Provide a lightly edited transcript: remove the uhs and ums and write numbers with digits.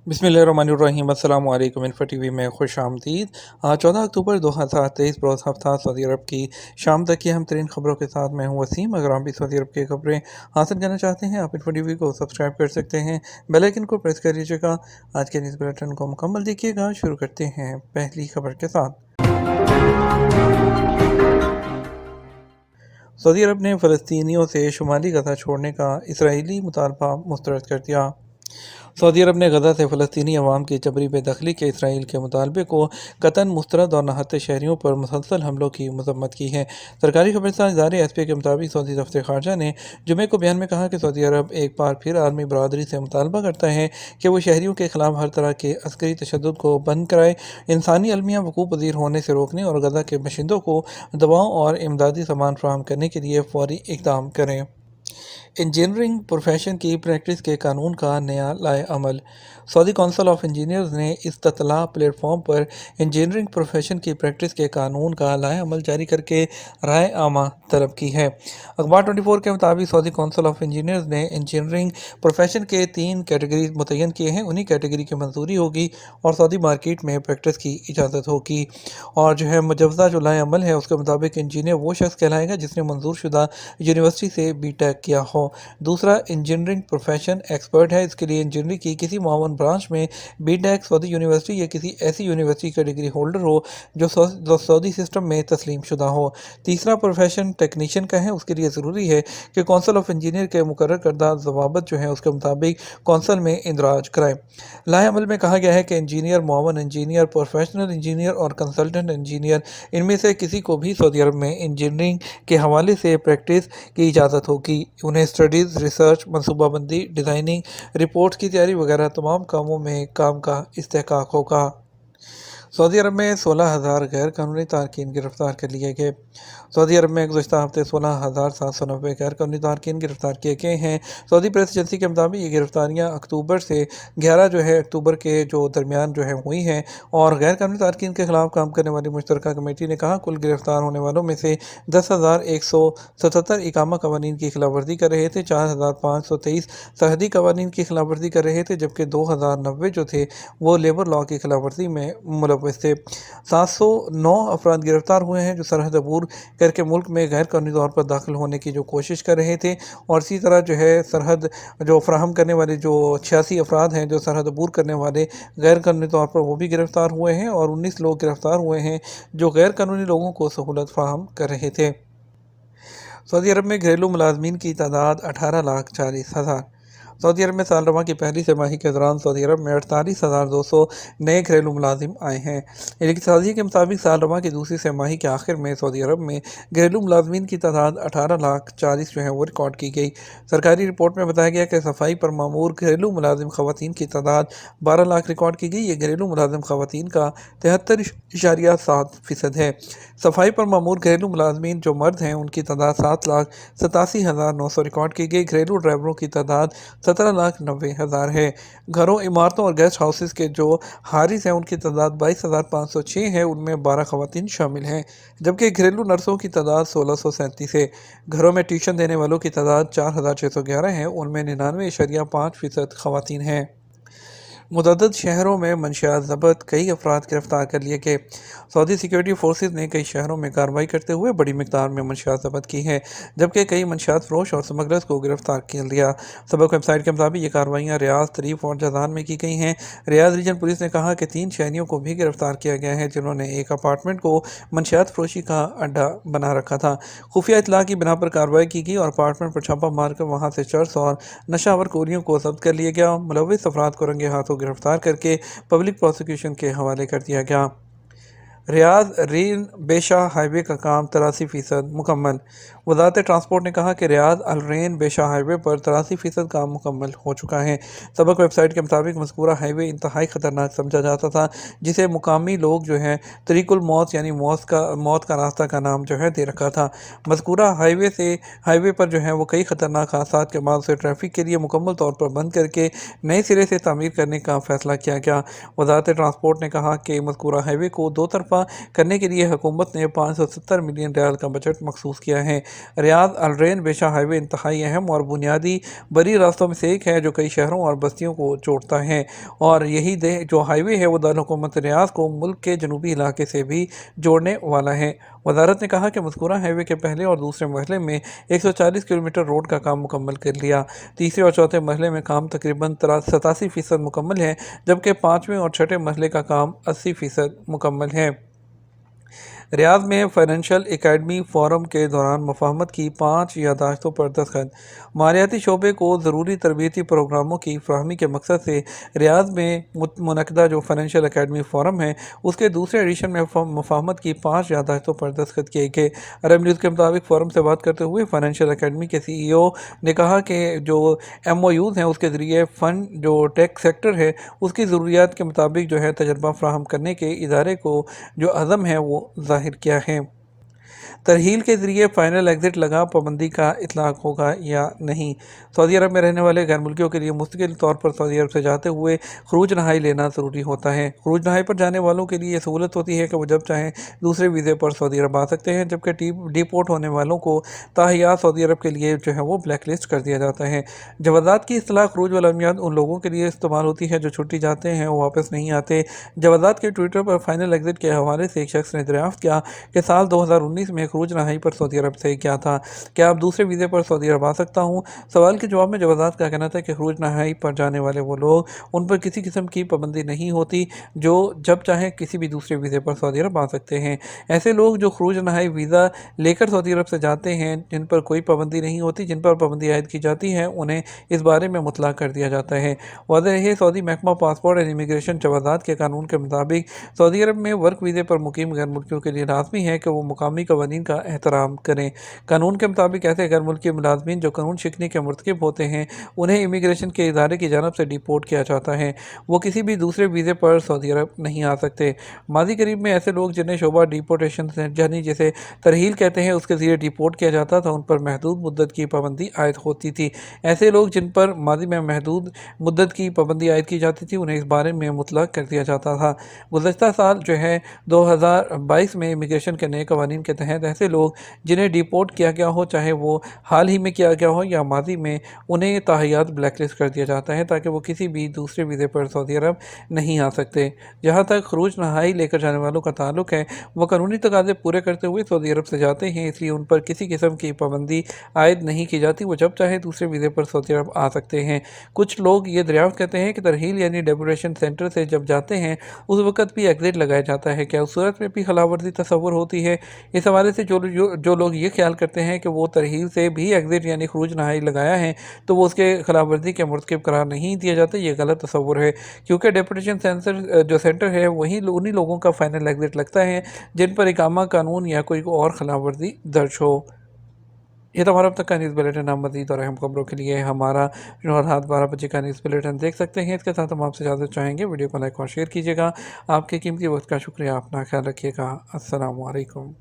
बिस्मिल्लाहिर्रहमानिर्रहीम। अस्सलाम वालेकुम। इन्फो टीवी में खुश आमदीद। 14 अक्टूबर 2023 रोज़ हफ्ता सऊदी अरब की शाम तक की अहम तरीन खबरों के साथ मैं हूँ वसीम। अगर आप भी सऊदी अरब की खबरें हासिल करना चाहते हैं आप इन्फो टीवी को सब्सक्राइब कर सकते हैं, बेल आइकन को प्रेस कर लीजिएगा। आज के न्यूज़ बुलेटिन को मुकम्मल देखिएगा। शुरू करते हैं पहली खबर के साथ। सऊदी अरब ने फ़लस्तीनियों से शुमाली गजा छोड़ने का इसराइली मुतालबा मुस्तरद कर दिया। सऊदी अरब ने गजा से फ़लस्तीनी अवाम की जबरी बेदखली के इसराइल के मुतालबे को कतन मुस्तरद और नहत्ते शहरियों पर मुसलसल हमलों की मजम्मत की है। सरकारी खबरसां इदारे एस पी के मुताबिक सऊदी दफ्तर खारजा ने जुमे को बयान में कहा कि सऊदी अरब एक बार फिर आलमी बरदरी से मुतालबा करता है कि वो शहरियों के खिलाफ हर तरह के अस्करी तशद्दुद को बंद कराए, इंसानी अलमिया वकूफ़ पज़ीर होने से रोकने और गजा के बशिंदों को दवाओं और इमदादी सामान फराहम करने के लिए फौरी इक़दाम करें। इंजीनियरिंग प्रोफेशन की प्रैक्टिस के कानून का नया लाए अमल। सऊदी काउंसिल ऑफ इंजीनियर्स ने इस्ततला प्लेटफॉर्म पर इंजीनियरिंग प्रोफेशन की प्रैक्टिस के कानून का लाए अमल जारी करके राय आमा तलब की है। अखबार 24 के मुताबिक सऊदी काउंसिल ऑफ इंजीनियर्स ने इंजीनियरिंग प्रोफेशन के 3 कैटेगरी मुतय्यन किए हैं। उन्हीं कैटेगरी की मंजूरी होगी और सऊदी मार्केट में प्रैक्टिस की इजाज़त होगी। और जो है मुजवज़ा जो लाए अमल है उसके मुताबिक इंजीनियर वो शख्स कहलाएगा जिसने मंजूर शुदा यूनिवर्सिटी से B.Tech किया हो। दूसरा, इंजीनियरिंग प्रोफेशन एक्सपर्ट है। इसके लिए इंजीनियरिंग की किसी मावन ब्रांच में B.Tech सऊदी यूनिवर्सिटी या किसी ऐसी यूनिवर्सिटी का डिग्री होल्डर हो जो सऊदी सिस्टम में तस्लीम शुदा हो। तीसरा प्रोफेशन टेक्नीशियन का है। उसके लिए ज़रूरी है कि काउंसिल ऑफ इंजीनियर के मुकर्रर करदा ज़वाबत जो है उसके मुताबिक काउंसिल में इंदराज कराए। लाए अमल में कहा गया है कि इंजीनियर, मावन इंजीनियर, प्रोफेशनल इंजीनियर और कंसल्टेंट इंजीनियर इनमें से किसी को भी सऊदी अरब में इंजीनियरिंग के हवाले से प्रैक्टिस की इजाज़त होगी। उन्हें स्टडीज़, रिसर्च, मनसूबाबंदी, डिज़ाइनिंग, रिपोर्ट्स की तैयारी वगैरह तमाम कामों में काम का इस्तेहकाक होगा। सऊदी अरब में 16,000 गैर कानूनी तारकीन गिरफ्तार कर लिए गए। सऊदी अरब में गुज़श्ता हफ्ते 16,790 गैर कानूनी तारकीन गिरफ्तार किए गए हैं। सऊदी प्रेस एजेंसी के मुताबिक ये गिरफ्तारियाँ अक्टूबर से 11 जो है अक्टूबर के जो दरमियान जो है हुई हैं। और गैर कानूनी तारकीन के ख़िलाफ़ काम करने वाली मुश्तरका कमेटी ने कहा कुल गिरफ्तार होने वालों में से 10,177 इकामा कवानीन की खिलाफ वर्जी कर रहे थे, 4,523 सरहदी कवानीन की खिलाफ वर्जी कर रहे थे, जबकि 2,090 जो थे वो लेबर लॉ की खिलाफ वर्जी में मुलव्वस थे। 709 अफराद गिरफ्तार हुए हैं जो सरहद अबूर करके मुल्क में गैर कानूनी तौर पर दाखिल होने की जो कोशिश कर रहे थे। और इसी तरह जो है सरहद जो फराहम करने वाले जो 86 अफराद हैं जो सरहद अबूर करने वाले गैर कानूनी तौर पर वो भी गिरफ्तार हुए हैं। और 19 लोग गिरफ्तार हुए हैं जो गैर कानूनी लोगों को सहूलत फराहम कर रहे थे। सऊदी अरब में घरेलू मुलाजमीन की तादाद 18,40,000। सऊदी अरब में साल रवा की पहली तिमाही के दौरान सऊदी अरब में 48,200 नए घरेलू मुलाजिम आए हैं। इकतसादी के मुताबिक साल रवा की दूसरी तिमाही के आखिर में सऊदी अरब में घरेलू मुलाजमीन की तादाद 18,40,000 जो है वो रिकॉर्ड की गई। सरकारी रिपोर्ट में बताया गया कि सफाई पर मामूर घरेलू मुलाजिम ख़वातीन की तादाद 12 लाख रिकॉर्ड की गई। ये घरेलू मुलाजिम ख़वातीन का 73.7% है। सफाई पर मामूर घरेलू मुलाजमीन जो मर्द हैं उनकी तादाद 7,87,900 रिकॉर्ड की गई। घरेलू ड्राइवरों की तादाद 17,90,000 है। घरों, इमारतों और गेस्ट हाउसेस के जो हारिस हैं उनकी तादाद 22,506 है, उनमें 12 ख़वातीन शामिल हैं, जबकि घरेलू नर्सों की तादाद 1,637 है। घरों में ट्यूशन देने वालों की तादाद 4,611 है, उनमें 99.5% ख़वातीन हैं। मुतअद्दिद शहरों में मंशियात ज़ब्त, कई अफराद गिरफ्तार कर लिए गए। सऊदी सिक्योरिटी फोर्सेज ने कई शहरों में कार्रवाई करते हुए बड़ी मिकदार में मंशियात ज़ब्त की है, जबकि कई मंशियात फरोश और स्मगलर्स को गिरफ्तार कर लिया। सबक वेबसाइट के मुताबिक ये कार्रवाइयाँ रियाज, तरीफ और जज़ान में की गई हैं। रियाज रीजन पुलिस ने कहा कि 3 शहरियों को भी गिरफ्तार किया गया है जिन्होंने एक अपार्टमेंट को मंशियात फरोशी का अड्डा बना रखा था। खुफिया इतला की बिना पर कार्रवाई की गई और अपार्टमेंट पर छापा मारकर वहाँ से चर्स और नशावर गोलियों को जब्त कर लिया गया। मुलव्विस अफराद को रंगे हाथों गिरफ्तार करके पब्लिक प्रोसिक्यूशन के हवाले कर दिया गया। रियाद रेन बेशा हाईवे का काम 83% मुकम्मल। वज़ारत ट्रांसपोर्ट ने कहा कि रियाद अल रेन बेशा हाईवे पर 83% काम मुकम्मल हो चुका है। सबक वेबसाइट के मुताबिक मज़कूरा हाईवे इंतहाई ख़तरनाक समझा जाता था, जिसे मुकामी लोग जो हैं तरीकुल मौत यानी मौत का रास्ता का नाम जो है दे रखा था। मज़कूरा हाईवे पर जो है वो कई ख़तरनाक हादसा के बाद उसे ट्रैफिक के लिए मुकम्मल तौर पर बंद करके नए सिरे से तामीर करने का फ़ैसला किया गया। वज़ारत ट्रांसपोर्ट ने कहा कि मज़कूरा हाईवे को 2 तरफ़ा منصوبہ کرنے کے لیے حکومت نے 570 ملین ریال کا بجٹ مخصوص کیا ہے۔ ریاض الرین بیشہ ہائی وے انتہائی اہم اور بنیادی بڑی راستوں میں سے ایک ہے جو کئی شہروں اور بستیوں کو جوڑتا ہے، اور یہی جو ہائی وے ہے وہ دارالحکومت ریاض کو ملک کے جنوبی علاقے سے بھی جوڑنے والا ہے۔ وزارت نے کہا کہ مذکورہ ہائی وے کے پہلے اور دوسرے مرحلے میں 140 کلومیٹر روڈ کا کام مکمل کر لیا۔ تیسرے اور چوتھے مرحلے میں کام تقریباً 87% مکمل ہے، جبکہ پانچویں اور چھٹے مرحلے کا کام 80% مکمل ہے۔ ریاض میں فائنینشل اکیڈمی فورم کے دوران مفاہمت کی 5 یادداشتوں پر دستخط۔ مالیاتی شعبے کو ضروری تربیتی پروگراموں کی فراہمی کے مقصد سے ریاض میں منعقدہ جو فائنینشل اکیڈمی فورم ہے اس کے دوسرے ایڈیشن میں مفاہمت کی 5 یادداشتوں پر دستخط کیے گئے۔ عرب نیوز کے مطابق فورم سے بات کرتے ہوئے فائنینشل اکیڈمی کے CEO نے کہا کہ جو MOUs ہیں اس کے ذریعے فنڈ جو ٹیک سیکٹر ہے اس کی ضروریات کے مطابق جو ہے تجربہ فراہم کرنے کے ادارے کو جو عزم ہے وہ ظاہر کیا ہے۔ ترحیل کے ذریعے فائنل ایگزٹ لگا پابندی کا اطلاق ہوگا یا نہیں؟ سعودی عرب میں رہنے والے غیر ملکیوں کے لیے مستقل طور پر سعودی عرب سے جاتے ہوئے خروج نہائی لینا ضروری ہوتا ہے۔ خروج نہائی پر جانے والوں کے لیے یہ سہولت ہوتی ہے کہ وہ جب چاہیں دوسرے ویزے پر سعودی عرب آ سکتے ہیں، جبکہ ڈیپورٹ ہونے والوں کو تاحیات سعودی عرب کے لیے جو ہے وہ بلیک لسٹ کر دیا جاتا ہے۔ جوازات کی اصطلاح خروج والعلمیات ان لوگوں کے لیے استعمال ہوتی ہے جو چھٹی جاتے ہیں وہ واپس نہیں آتے۔ جوازات کے ٹویٹر پر فائنل ایگزٹ کے حوالے سے ایک شخص نے دریافت کیا کہ سال 2019 میں خروج نہائی پر سعودی عرب سے کیا تھا، کیا اب دوسرے ویزے پر سعودی عرب آ سکتا ہوں؟ سوال کے جواب میں جوازات کا کہنا تھا کہ خروج نہائی پر جانے والے وہ لوگ ان پر کسی قسم کی پابندی نہیں ہوتی جو جب چاہیں کسی بھی دوسرے ویزے پر سعودی عرب آ سکتے ہیں۔ ایسے لوگ جو خروج نہائی ویزا لے کر سعودی عرب سے جاتے ہیں جن پر کوئی پابندی نہیں ہوتی، جن پر پابندی عائد کی جاتی ہے، انہیں اس بارے میں مطلع کر دیا جاتا ہے۔ واضح ہے سعودی محکمہ پاسپورٹ اینڈ امیگریشن جوازات کے قانون کے مطابق سعودی عرب میں ورک ویزے پر مقیم غیر ملکیوں کے لیے لازمی ہے کہ وہ مقامی قوانین کا احترام کریں۔ قانون کے مطابق ایسے غیر ملکی ملازمین جو قانون شکنی کے مرتکب ہوتے ہیں انہیں امیگریشن کے ادارے کی جانب سے ڈیپورٹ کیا جاتا ہے، وہ کسی بھی دوسرے ویزے پر سعودی عرب نہیں آ سکتے۔ ماضی قریب میں ایسے لوگ جنہیں شعبہ ڈیپورٹیشن یعنی جسے ترحیل کہتے ہیں اس کے ذریعے ڈیپورٹ کیا جاتا تھا ان پر محدود مدت کی پابندی عائد ہوتی تھی۔ ایسے لوگ جن پر ماضی میں محدود مدت کی پابندی عائد کی جاتی تھی انہیں اس بارے میں مطلع کر دیا جاتا تھا۔ گزشتہ سال جو ہے 2022 میں امیگریشن کے نئے قوانین کے تحت ایسے لوگ جنہیں ڈیپورٹ کیا گیا ہو، چاہے وہ حال ہی میں کیا گیا ہو یا ماضی میں، انہیں تاحیات بلیک لسٹ کر دیا جاتا ہے تاکہ وہ کسی بھی دوسرے ویزے پر سعودی عرب نہیں آ سکتے۔ جہاں تک خروج نہائی لے کر جانے والوں کا تعلق ہے وہ قانونی تقاضے پورے کرتے ہوئے سعودی عرب سے جاتے ہیں، اس لیے ان پر کسی قسم کی پابندی عائد نہیں کی جاتی، وہ جب چاہے دوسرے ویزے پر سعودی عرب آ سکتے ہیں۔ کچھ لوگ یہ دریافت کرتے ہیں کہ ترحیل یعنی ڈیپورٹیشن سینٹر سے جب جاتے ہیں اس وقت بھی ایگزٹ لگایا جاتا ہے، کیا اس صورت میں بھی خلاف ورزی تصور ہوتی ہے؟ اس حوالے سے جو لوگ یہ خیال کرتے ہیں کہ وہ ترحیل سے بھی ایگزٹ یعنی خروج نہائی لگایا ہے تو وہ اس کے خلاف ورزی کے مرتکب قرار نہیں دیا جاتا، یہ غلط تصور ہے، کیونکہ ڈیپورٹیشن سینٹر ہے انہی لوگوں کا فائنل ایگزٹ لگتا ہے جن پر اقامہ قانون یا کوئی اور خلاف ورزی درج ہو۔ یہ تو ہمارا اب تک کا نیوز بلیٹن۔ آپ مزید اور اہم خبروں کے لیے ہمارا رات 12 بجے کا نیوز بلیٹن دیکھ سکتے ہیں۔ اس کے ساتھ ہم آپ سے اجازت چاہیں گے، ویڈیو کو لائک اور شیئر کیجیے گا۔ آپ کے قیمتی وقت کا شکریہ، اپنا خیال رکھیے گا۔ السلام علیکم۔